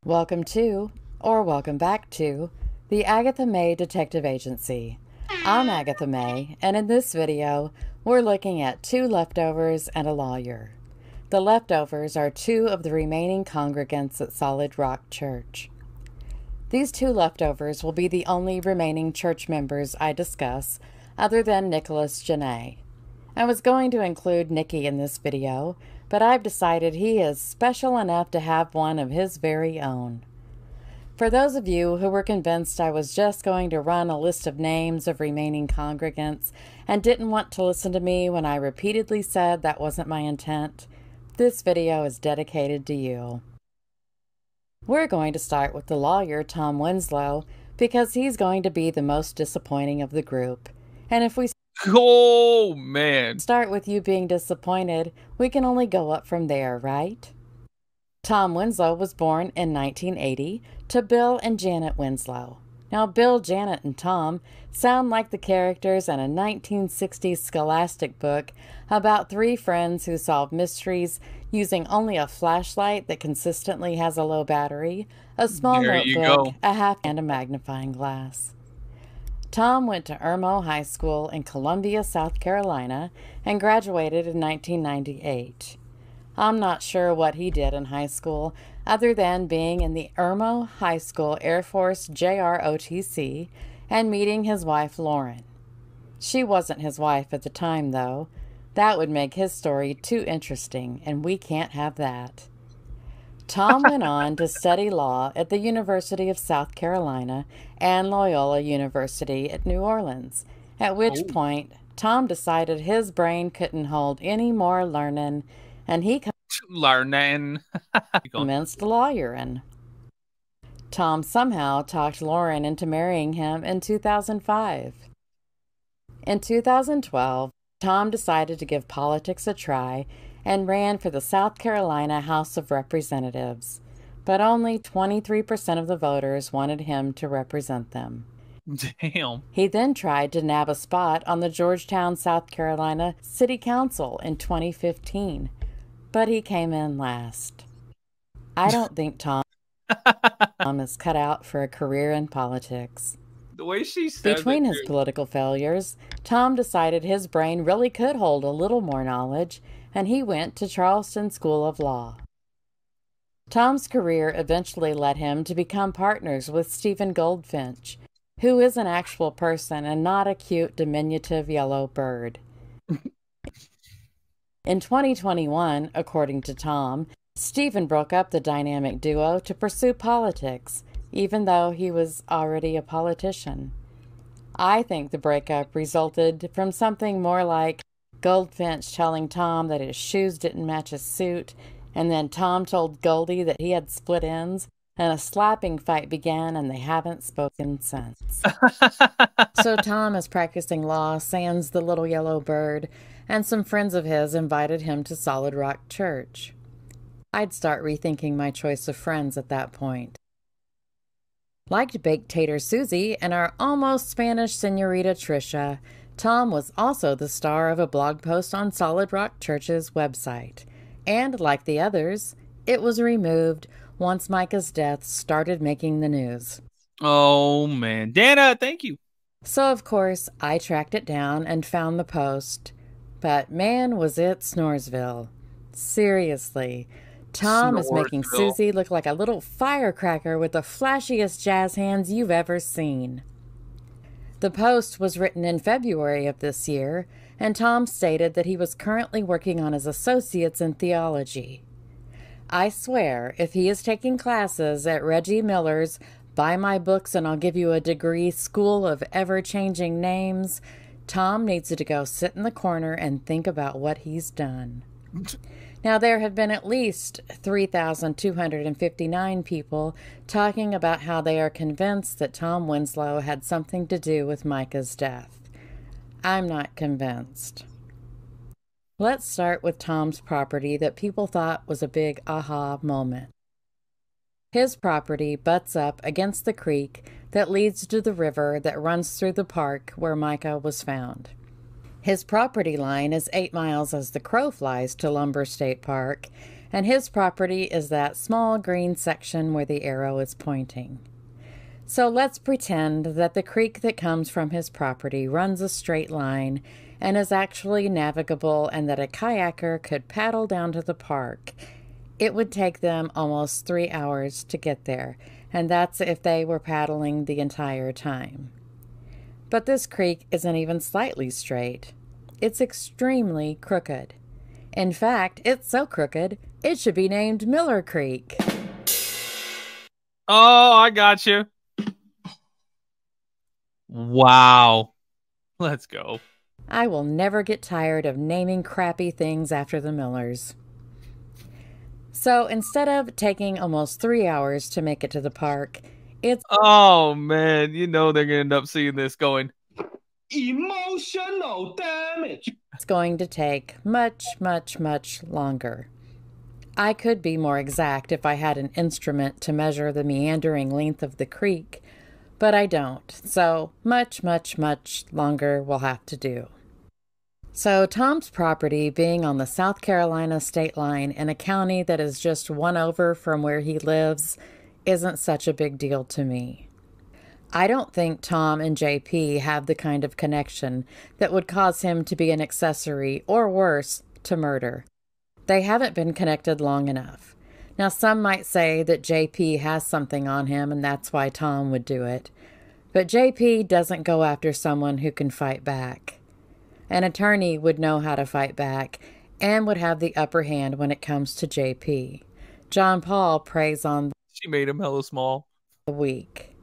Welcome to, or welcome back to, the Agatha May Detective Agency. I'm Agatha May, and in this video, we're looking at two leftovers and a lawyer. The leftovers are two of the remaining congregants at Solid Rock Church. These two leftovers will be the only remaining church members I discuss, other than Nicholas Janae. I was going to include Nicky in this video, but I've decided he is special enough to have one of his very own. For those of you who were convinced I was just going to run a list of names of remaining congregants and didn't want to listen to me when I repeatedly said that wasn't my intent, this video is dedicated to you. We're going to start with the lawyer, Tom Winslow, because he's going to be the most disappointing of the group. And if we Oh, man. start with you being disappointed, we can only go up from there, right? Tom Winslow was born in 1980 to Bill and Janet Winslow. Now, Bill, Janet, and Tom sound like the characters in a 1960s scholastic book about three friends who solve mysteries using only a flashlight that consistently has a low battery, a small notebook, a hat, and a magnifying glass. Tom went to Irmo High School in Columbia, South Carolina, and graduated in 1998. I'm not sure what he did in high school, other than being in the Irmo High School Air Force JROTC and meeting his wife, Lauren. She wasn't his wife at the time, though. That would make his story too interesting, and we can't have that. Tom went on to study law at the University of South Carolina and Loyola University at New Orleans, at which point Tom decided his brain couldn't hold any more learning, and he commenced lawyering. Tom somehow talked Lauren into marrying him in 2005. In 2012, Tom decided to give politics a try and ran for the South Carolina House of Representatives, but only 23% of the voters wanted him to represent them. Damn. He then tried to nab a spot on the Georgetown, South Carolina City Council in 2015, but he came in last. I don't think Tom is cut out for a career in politics. The way she said Between his political failures, Tom decided his brain really could hold a little more knowledge, and he went to Charleston School of Law. Tom's career eventually led him to become partners with Stephen Goldfinch, who is an actual person and not a cute, diminutive yellow bird. In 2021, according to Tom, Stephen broke up the dynamic duo to pursue politics, even though he was already a politician. I think the breakup resulted from something more like Goldfinch telling Tom that his shoes didn't match his suit, and then Tom told Goldie that he had split ends, and a slapping fight began, and they haven't spoken since. So Tom is practicing law sans the little yellow bird, and some friends of his invited him to Solid Rock Church. I'd start rethinking my choice of friends at that point. Like Baked Tater Susie and our almost Spanish senorita Tricia, Tom was also the star of a blog post on Solid Rock Church's website. And like the others, it was removed once Mica's death started making the news. Oh, man. Dana, thank you. So, of course, I tracked it down and found the post. But man, was it Snoresville. Seriously. Tom is making Susie look like a little firecracker with the flashiest jazz hands you've ever seen. The post was written in February of this year, and Tom stated that he was currently working on his associates in theology. I swear, if he is taking classes at Reggie Miller's Buy My Books and I'll Give You a Degree School of Ever-Changing Names, Tom needs to go sit in the corner and think about what he's done. Now, there have been at least 3,259 people talking about how they are convinced that Tom Winslow had something to do with Mica's death. I'm not convinced. Let's start with Tom's property that people thought was a big aha moment. His property butts up against the creek that leads to the river that runs through the park where Mica was found. His property line is 8 miles as the crow flies to Lumber State Park, and his property is that small green section where the arrow is pointing. So let's pretend that the creek that comes from his property runs a straight line and is actually navigable, and that a kayaker could paddle down to the park. It would take them almost 3 hours to get there, and that's if they were paddling the entire time. But this creek isn't even slightly straight. It's extremely crooked. In fact, it's so crooked, it should be named Miller Creek. Oh, I got you. Wow. Let's go. I will never get tired of naming crappy things after the Millers. So instead of taking almost 3 hours to make it to the park, Oh, man. You know they're going to end up seeing this going, emotional damage. It's going to take much, much, much longer. I could be more exact if I had an instrument to measure the meandering length of the creek, but I don't, so much, much, much longer will have to do. So Tom's property being on the South Carolina state line in a county that is just one over from where he lives isn't such a big deal to me. I don't think Tom and JP have the kind of connection that would cause him to be an accessory, or worse, to murder. They haven't been connected long enough. Now, some might say that JP has something on him and that's why Tom would do it. But JP doesn't go after someone who can fight back. An attorney would know how to fight back and would have the upper hand when it comes to JP. John Paul preys on she made him hella small. the weak.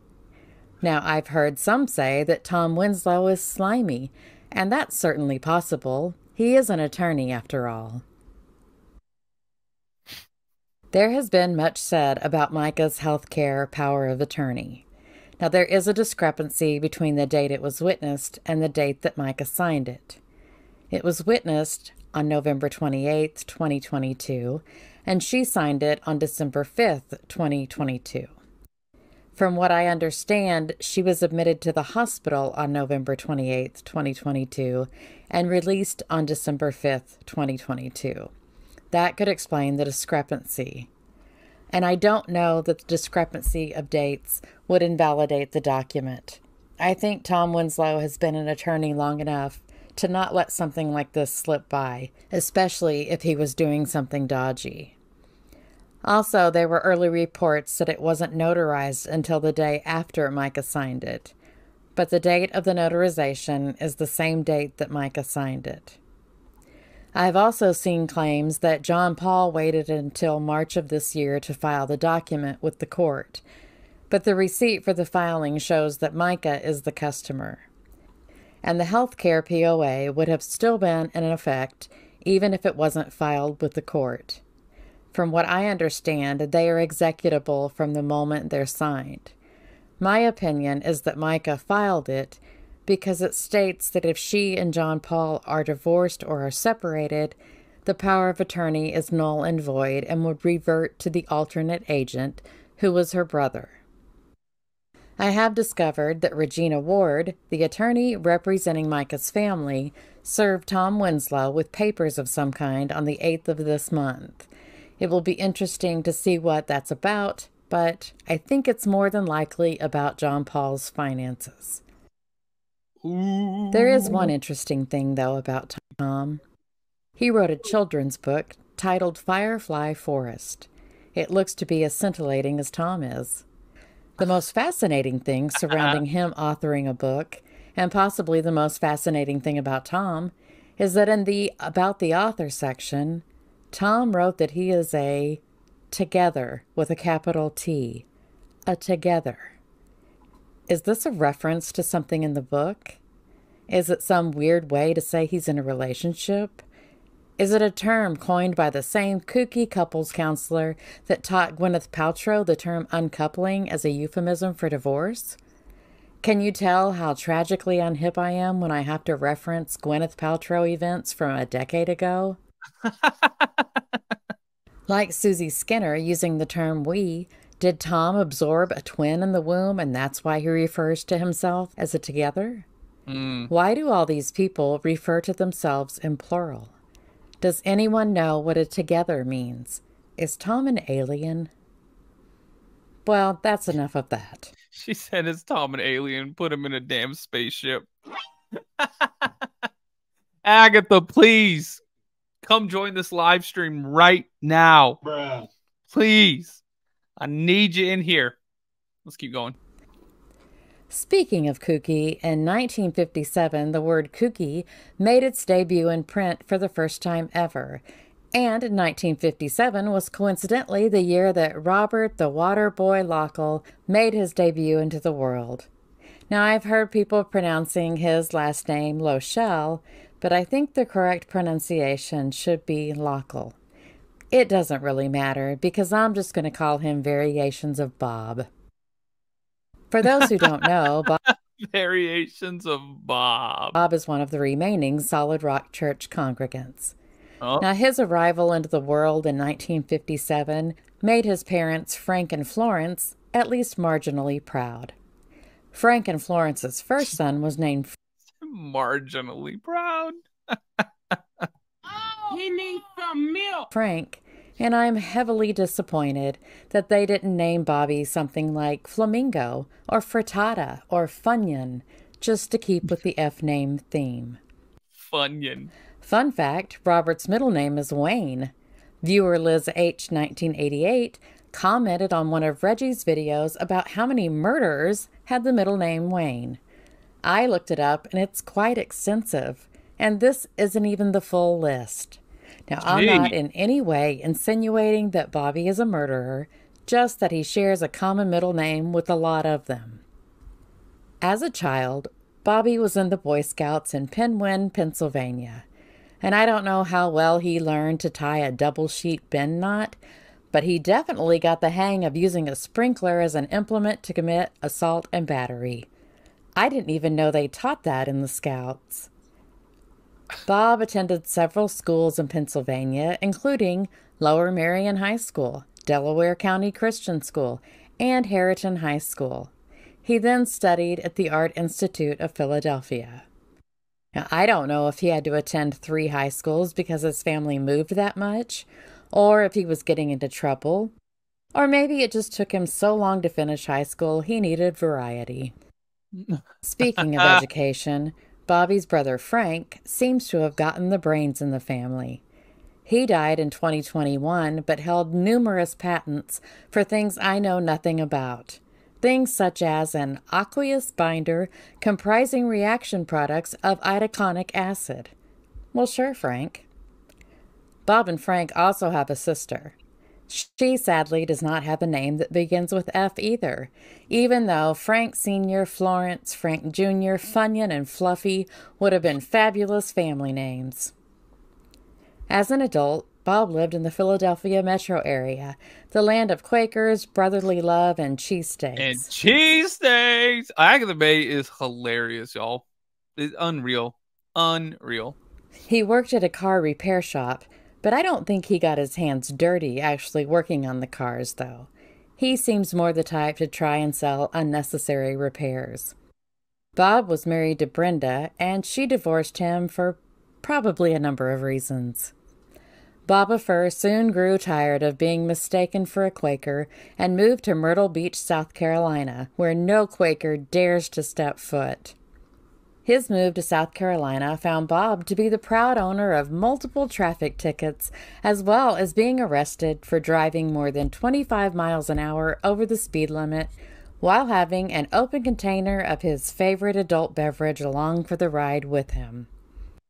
Now, I've heard some say that Tom Winslow is slimy, and that's certainly possible. He is an attorney, after all. There has been much said about Mica's healthcare power of attorney. Now, there is a discrepancy between the date it was witnessed and the date that Mica signed it. It was witnessed on November 28, 2022, and she signed it on December 5th, 2022. From what I understand, she was admitted to the hospital on November 28, 2022, and released on December 5th, 2022. That could explain the discrepancy. And I don't know that the discrepancy of dates would invalidate the document. I think Tom Winslow has been an attorney long enough to not let something like this slip by, especially if he was doing something dodgy. Also, there were early reports that it wasn't notarized until the day after Mica signed it, but the date of the notarization is the same date that Mica signed it. I've also seen claims that John Paul waited until March of this year to file the document with the court, but the receipt for the filing shows that Mica is the customer. And the healthcare POA would have still been in effect even if it wasn't filed with the court. From what I understand, they are executable from the moment they're signed. My opinion is that Mica filed it because it states that if she and John Paul are divorced or are separated, the power of attorney is null and void and would revert to the alternate agent, who was her brother. I have discovered that Regina Ward, the attorney representing Mica's family, served Tom Winslow with papers of some kind on the 8th of this month. It will be interesting to see what that's about, but I think it's more than likely about John Paul's finances. Ooh. There is one interesting thing, though, about Tom. He wrote a children's book titled Firefly Forest. It looks to be as scintillating as Tom is. The most fascinating thing surrounding him authoring a book, and possibly the most fascinating thing about Tom, is that in the About the Author section, Tom wrote that he is a together with a capital T. A together. Is this a reference to something in the book? Is it some weird way to say he's in a relationship? Is it a term coined by the same kooky couples counselor that taught Gwyneth Paltrow the term uncoupling as a euphemism for divorce? Can you tell how tragically unhip I am when I have to reference Gwyneth Paltrow events from a decade ago? Like Susie Skinner using the term we, did Tom absorb a twin in the womb and that's why he refers to himself as a together? Why do all these people refer to themselves in plural? Does anyone know what a together means? is Tom an alien? Well, that's enough of that. She said it's Tom an alien. Put him in a damn spaceship. Agatha, please come join this live stream right now. Bruh. Please. I need you in here. Let's keep going. Speaking of kooky, in 1957, the word kooky made its debut in print for the first time ever. And 1957 was coincidentally the year that Robert the Waterboy Lochel made his debut into the world. Now, I've heard people pronouncing his last name Lochel, but I think the correct pronunciation should be Lochel. It doesn't really matter because I'm just going to call him Variations of Bob. For those who don't know, Variations of Bob. Bob is one of the remaining Solid Rock Church congregants. Oh. Now, his arrival into the world in 1957 made his parents, Frank and Florence, at least marginally proud. Frank and Florence's first son was named Marginally proud. He needs some milk. Frank, and I'm heavily disappointed that they didn't name Bobby something like Flamingo or Frittata or Funyun, just to keep with the F-name theme. Funyun. Fun fact, Robert's middle name is Wayne. Viewer Liz H. 1988 commented on one of Reggie's videos about how many murderers had the middle name Wayne. I looked it up, and it's quite extensive, and this isn't even the full list. Now, I'm not in any way insinuating that Bobby is a murderer, just that he shares a common middle name with a lot of them. As a child, Bobby was in the Boy Scouts in Penwyn, Pennsylvania, and I don't know how well he learned to tie a double-sheet bend knot, but he definitely got the hang of using a sprinkler as an implement to commit assault and battery. I didn't even know they taught that in the Scouts. Bob attended several schools in Pennsylvania, including Lower Merion High School, Delaware County Christian School, and Harriton High School. He then studied at the Art Institute of Philadelphia. Now, I don't know if he had to attend 3 high schools because his family moved that much, or if he was getting into trouble, or maybe it just took him so long to finish high school he needed variety. Speaking of education, Bobby's brother Frank seems to have gotten the brains in the family. He died in 2021 but held numerous patents for things I know nothing about. Things such as an aqueous binder comprising reaction products of itaconic acid. Well, sure, Frank. Bob and Frank also have a sister. She sadly does not have a name that begins with F either, even though Frank Sr., Florence, Frank Jr., Funyun, and Fluffy would have been fabulous family names. As an adult, Bob lived in the Philadelphia metro area, the land of Quakers, brotherly love, and cheesesteaks. And cheesesteaks! Agatha Bay is hilarious, y'all. It's unreal. Unreal. He worked at a car repair shop, but I don't think he got his hands dirty actually working on the cars, though. He seems more the type to try and sell unnecessary repairs. Bob was married to Brenda, and she divorced him for probably a number of reasons. Baba Fur soon grew tired of being mistaken for a Quaker and moved to Myrtle Beach, South Carolina, where no Quaker dares to step foot. His move to South Carolina found Bob to be the proud owner of multiple traffic tickets, as well as being arrested for driving more than 25 miles an hour over the speed limit while having an open container of his favorite adult beverage along for the ride with him.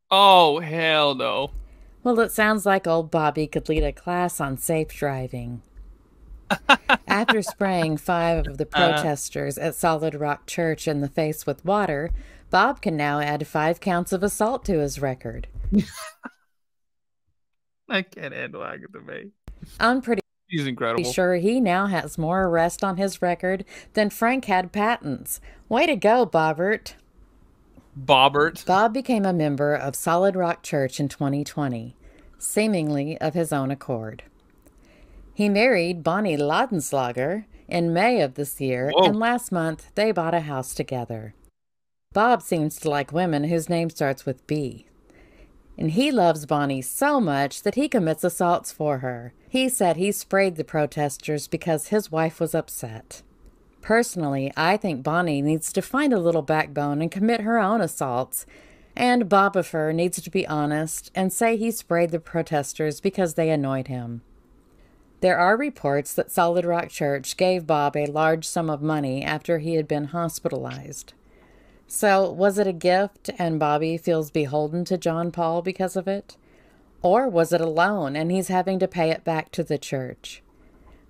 Oh, hell no. Well, it sounds like old Bobby could lead a class on safe driving. After spraying 5 of the protesters at Solid Rock Church in the face with water, Bob can now add 5 counts of assault to his record. I can't handle Agatha Bay. I'm pretty He's incredible. sure he now has more arrests on his record than Frank had patents. Way to go, Bobbert. Bobbert. Bob became a member of Solid Rock Church in 2020, seemingly of his own accord. He married Bonnie Laudenslager in May of this year, Whoa. and last month they bought a house together. Bob seems to like women whose name starts with B. And he loves Bonnie so much that he commits assaults for her. He said he sprayed the protesters because his wife was upset. Personally, I think Bonnie needs to find a little backbone and commit her own assaults. And Bobifer needs to be honest and say he sprayed the protesters because they annoyed him. There are reports that Solid Rock Church gave Bob a large sum of money after he had been hospitalized. So, was it a gift and Bobby feels beholden to John Paul because of it? Or was it a loan and he's having to pay it back to the church?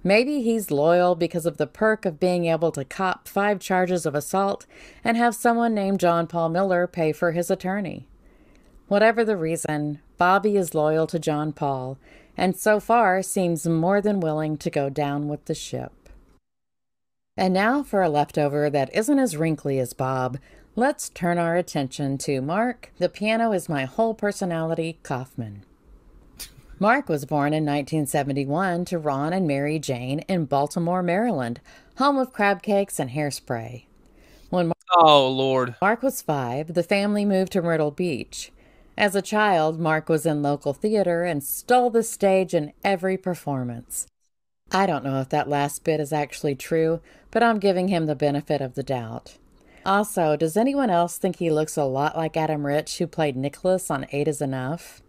Maybe he's loyal because of the perk of being able to cop 5 charges of assault and have someone named John Paul Miller pay for his attorney. Whatever the reason, Bobby is loyal to John Paul, and so far seems more than willing to go down with the ship. And now for a leftover that isn't as wrinkly as Bob, let's turn our attention to Mark, the piano is my whole personality, Kaufman. Mark was born in 1971 to Ron and Mary Jane in Baltimore, Maryland, home of crab cakes and hairspray. When Mark was 5, the family moved to Myrtle Beach. As a child, Mark was in local theater and stole the stage in every performance. I don't know if that last bit is actually true, but I'm giving him the benefit of the doubt. Also, does anyone else think he looks a lot like Adam Rich, who played Nicholas on 8 is Enough?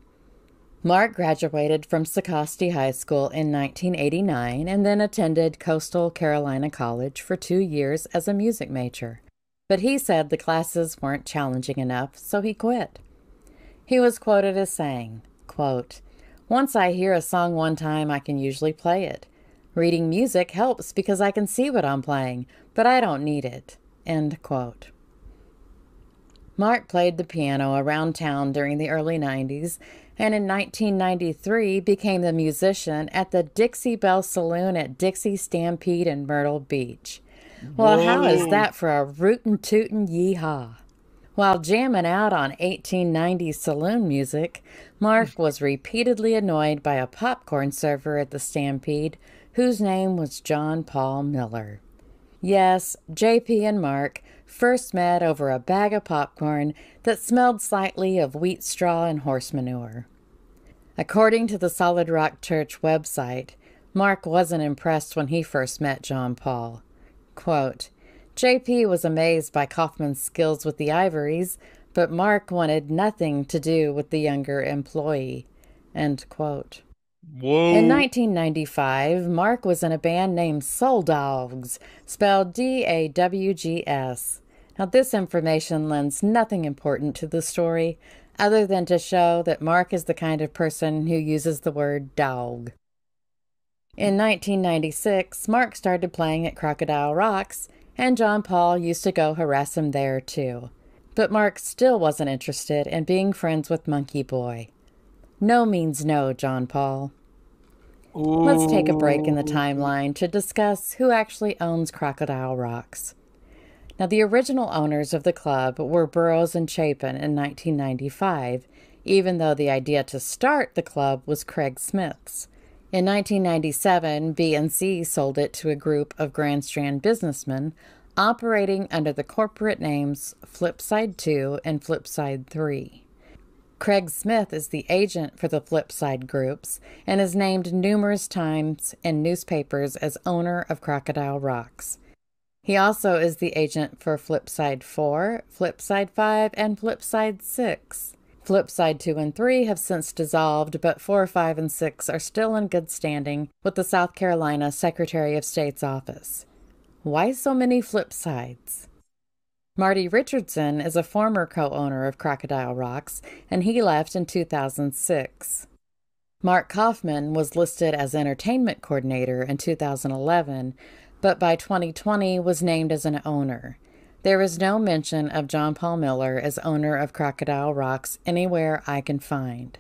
Mark graduated from Sikorsky High School in 1989 and then attended Coastal Carolina College for 2 years as a music major. But he said the classes weren't challenging enough, so he quit. He was quoted as saying, quote, "Once I hear a song one time, I can usually play it. Reading music helps because I can see what I'm playing, but I don't need it." End quote. Mark played the piano around town during the early 90s, and in 1993 became the musician at the Dixie Belle Saloon at Dixie Stampede in Myrtle Beach. Well, Whoa. How is that for a rootin' tootin' yeehaw? While jamming out on 1890s saloon music, Mark was repeatedly annoyed by a popcorn server at the Stampede, whose name was John Paul Miller. Yes, JP and Mark first met over a bag of popcorn that smelled slightly of wheat straw and horse manure. According to the Solid Rock Church website, Mark wasn't impressed when he first met John Paul. Quote, "JP was amazed by Kaufman's skills with the ivories, but Mark wanted nothing to do with the younger employee." End quote. Whoa. In 1995, Mark was in a band named Soul Dogs, spelled DAWGS. Now, this information lends nothing important to the story, other than to show that Mark is the kind of person who uses the word dog. In 1996, Mark started playing at Crocodile Rocks, and John Paul used to go harass him there too. But Mark still wasn't interested in being friends with Monkey Boy. No means no, John Paul. Ooh. Let's take a break in the timeline to discuss who actually owns Crocodile Rocks. Now, the original owners of the club were Burroughs and Chapin in 1995, even though the idea to start the club was Craig Smith's. In 1997, B&C sold it to a group of Grand Strand businessmen operating under the corporate names Flipside 2 and Flipside 3. Craig Smith is the agent for the Flipside groups and is named numerous times in newspapers as owner of Crocodile Rocks. He also is the agent for Flipside 4, Flipside 5, and Flipside 6. Flipside 2 and 3 have since dissolved, but 4, 5, and 6 are still in good standing with the South Carolina Secretary of State's office. Why so many Flipsides? Marty Richardson is a former co-owner of Crocodile Rocks, and he left in 2006. Mark Kaufman was listed as entertainment coordinator in 2011, but by 2020 was named as an owner. There is no mention of John Paul Miller as owner of Crocodile Rocks anywhere I can find.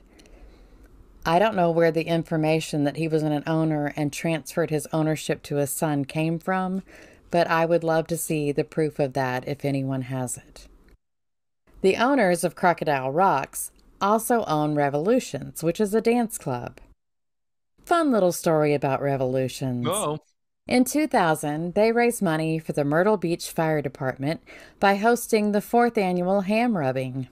I don't know where the information that he was an owner and transferred his ownership to his son came from, but I would love to see the proof of that if anyone has it. The owners of Crocodile Rocks also own Revolutions, which is a dance club. Fun little story about Revolutions. Oh. In 2000, they raised money for the Myrtle Beach Fire Department by hosting the 4th annual ham rubbing.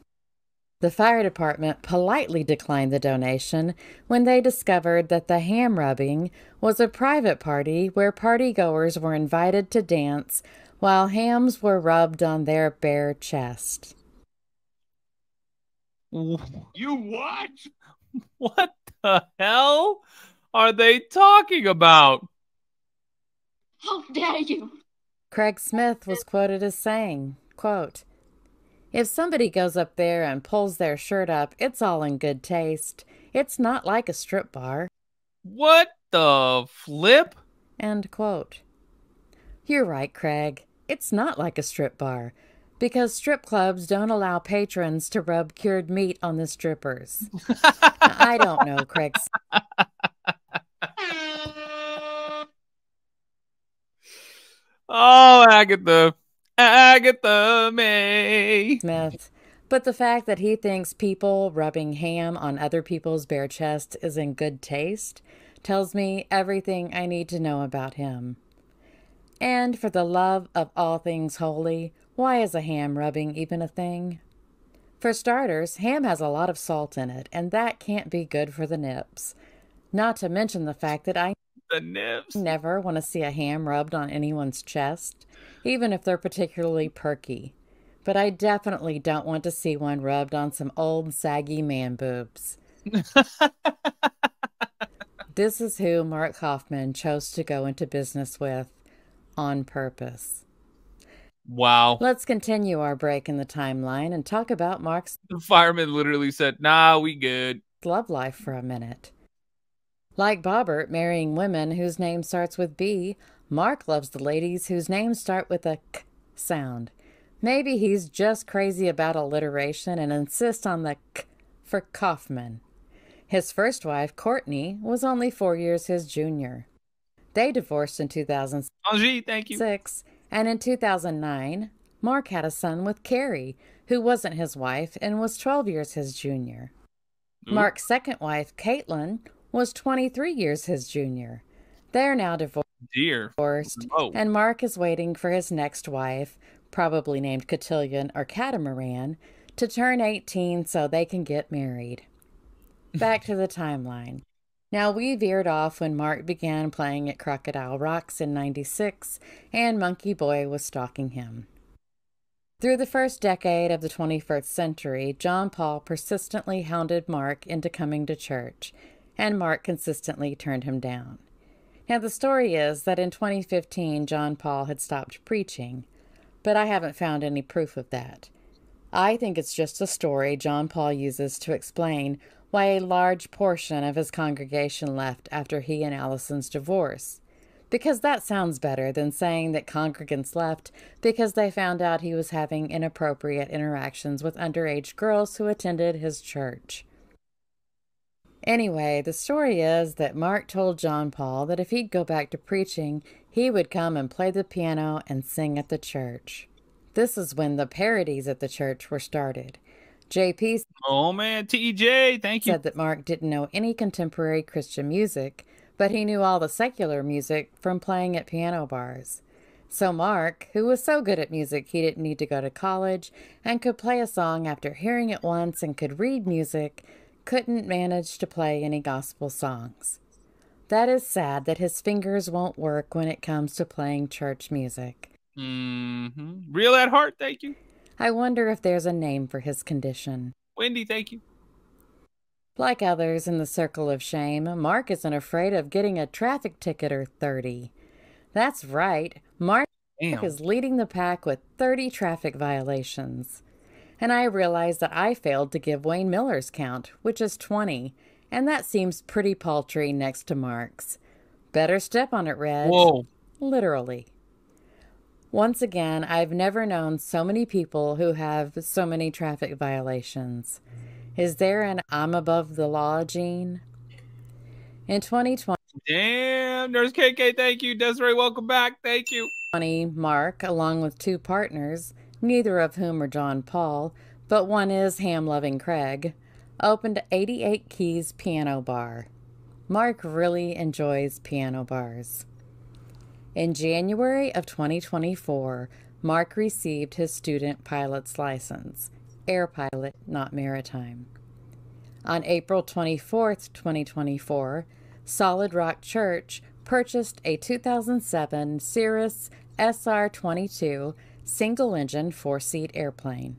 The fire department politely declined the donation when they discovered that the ham rubbing was a private party where partygoers were invited to dance while hams were rubbed on their bare chest. You what? What the hell are they talking about? How dare you? Craig Smith was quoted as saying, quote, "If somebody goes up there and pulls their shirt up, it's all in good taste. It's not like a strip bar." What the flip? End quote. You're right, Craig. It's not like a strip bar, because strip clubs don't allow patrons to rub cured meat on the strippers. I don't know, Craig. Oh, Agatha May Smith. But the fact that he thinks people rubbing ham on other people's bare chest is in good taste tells me everything I need to know about him. And for the love of all things holy, why is a ham rubbing even a thing? For starters, ham has a lot of salt in it, and that can't be good for the nips. Not to mention the fact that I never want to see a ham rubbed on anyone's chest, even if they're particularly perky. But I definitely don't want to see one rubbed on some old saggy man boobs. This is who Mark Kaufman chose to go into business with on purpose. Wow. Let's continue our break in the timeline and talk about Mark's The fireman literally said, "Nah, we good." love life for a minute. Like Bobbert marrying women whose name starts with B, Mark loves the ladies whose names start with a K sound. Maybe he's just crazy about alliteration and insists on the K for Kaufman. His first wife, Courtney, was only 4 years his junior. They divorced in 2006, Angie, thank you. and in 2009, Mark had a son with Carrie, who wasn't his wife and was 12 years his junior. Ooh. Mark's second wife, Caitlin, was 23 years his junior. They're now divorced, Oh. and Mark is waiting for his next wife, probably named Cotillion or Catamaran, to turn 18 so they can get married. Back to the timeline. Now, we veered off when Mark began playing at Crocodile Rocks in '96, and Monkey Boy was stalking him. Through the first decade of the 21st century, John Paul persistently hounded Mark into coming to church, and Mark consistently turned him down. Now, the story is that in 2015, John Paul had stopped preaching, but I haven't found any proof of that. I think it's just a story John Paul uses to explain why a large portion of his congregation left after he and Allison's divorce, because that sounds better than saying that congregants left because they found out he was having inappropriate interactions with underage girls who attended his church. Anyway, the story is that Mark told John Paul that if he'd go back to preaching, he would come and play the piano and sing at the church. This is when the parodies at the church were started. JP Oh man, TJ, thank you. said that Mark didn't know any contemporary Christian music, but he knew all the secular music from playing at piano bars. So Mark, who was so good at music he didn't need to go to college and could play a song after hearing it once and could read music, couldn't manage to play any gospel songs. That is sad that his fingers won't work when it comes to playing church music. Real at heart, thank you. I wonder if there's a name for his condition. Wendy, thank you. Like others in the circle of shame, Mark isn't afraid of getting a traffic ticket or 30. That's right, Mark is leading the pack with 30 traffic violations. And I realized that I failed to give Wayne Miller's count, which is 20, and that seems pretty paltry next to Mark's. Better step on it, Reg. Whoa. Literally. Once again, I've never known so many people who have so many traffic violations. Is there an I'm above the law gene? In 2020, Damn, Nurse KK, thank you. Desiree, welcome back. Thank you. Mark, along with 2 partners, neither of whom are John Paul, but one is ham-loving Craig, opened 88 Keys Piano Bar. Mark really enjoys piano bars. In January of 2024, Mark received his student pilot's license. air pilot, not maritime. On April 24th, 2024, Solid Rock Church purchased a 2007 Cirrus SR-22 single-engine four-seat airplane.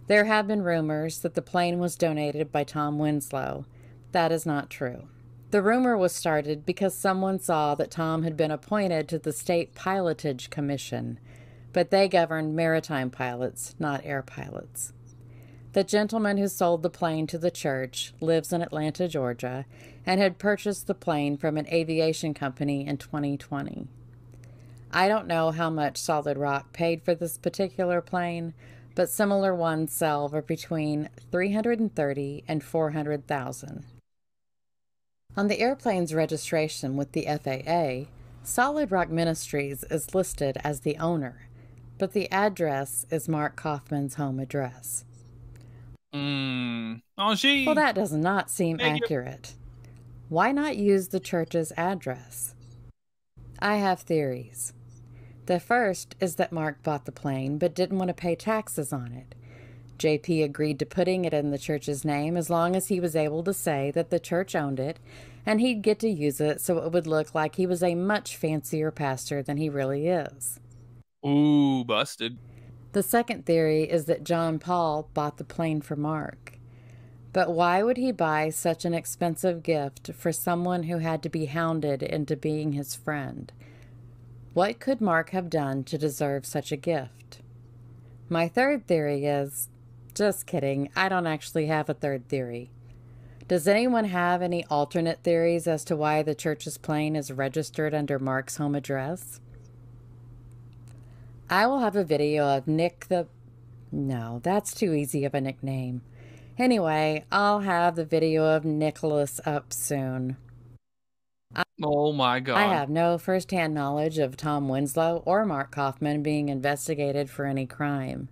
There have been rumors that the plane was donated by Tom Winslow. That is not true. The rumor was started because someone saw that Tom had been appointed to the State Pilotage Commission, but they governed maritime pilots, not air pilots. The gentleman who sold the plane to the church lives in Atlanta, Georgia, and had purchased the plane from an aviation company in 2020. I don't know how much Solid Rock paid for this particular plane, but similar ones sell for between $330,000 and $400,000. On the airplane's registration with the FAA, Solid Rock Ministries is listed as the owner, but the address is Mark Kaufman's home address. Well, that does not seem accurate. Why not use the church's address? I have theories. The first is that Mark bought the plane but didn't want to pay taxes on it. JP agreed to putting it in the church's name as long as he was able to say that the church owned it and he'd get to use it so it would look like he was a much fancier pastor than he really is. Ooh, busted. The second theory is that John Paul bought the plane for Mark. But why would he buy such an expensive gift for someone who had to be hounded into being his friend? What could Mark have done to deserve such a gift? My third theory is... Just kidding, I don't actually have a third theory. Does anyone have any alternate theories as to why the church's plane is registered under Mark's home address? I will have a video of Nick the... No, that's too easy of a nickname. Anyway, I'll have the video of Nicholas up soon. Oh my God. I have no first-hand knowledge of Tom Winslow or Mark Kaufman being investigated for any crime.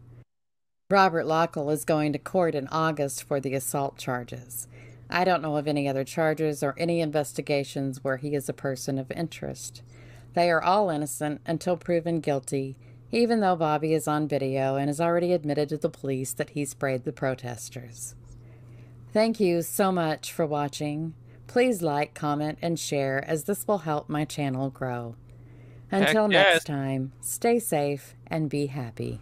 Robert Lochel is going to court in August for the assault charges. I don't know of any other charges or any investigations where he is a person of interest. They are all innocent until proven guilty, even though Bobby is on video and has already admitted to the police that he sprayed the protesters. Thank you so much for watching. Please like, comment, and share as this will help my channel grow. Until next time, stay safe and be happy.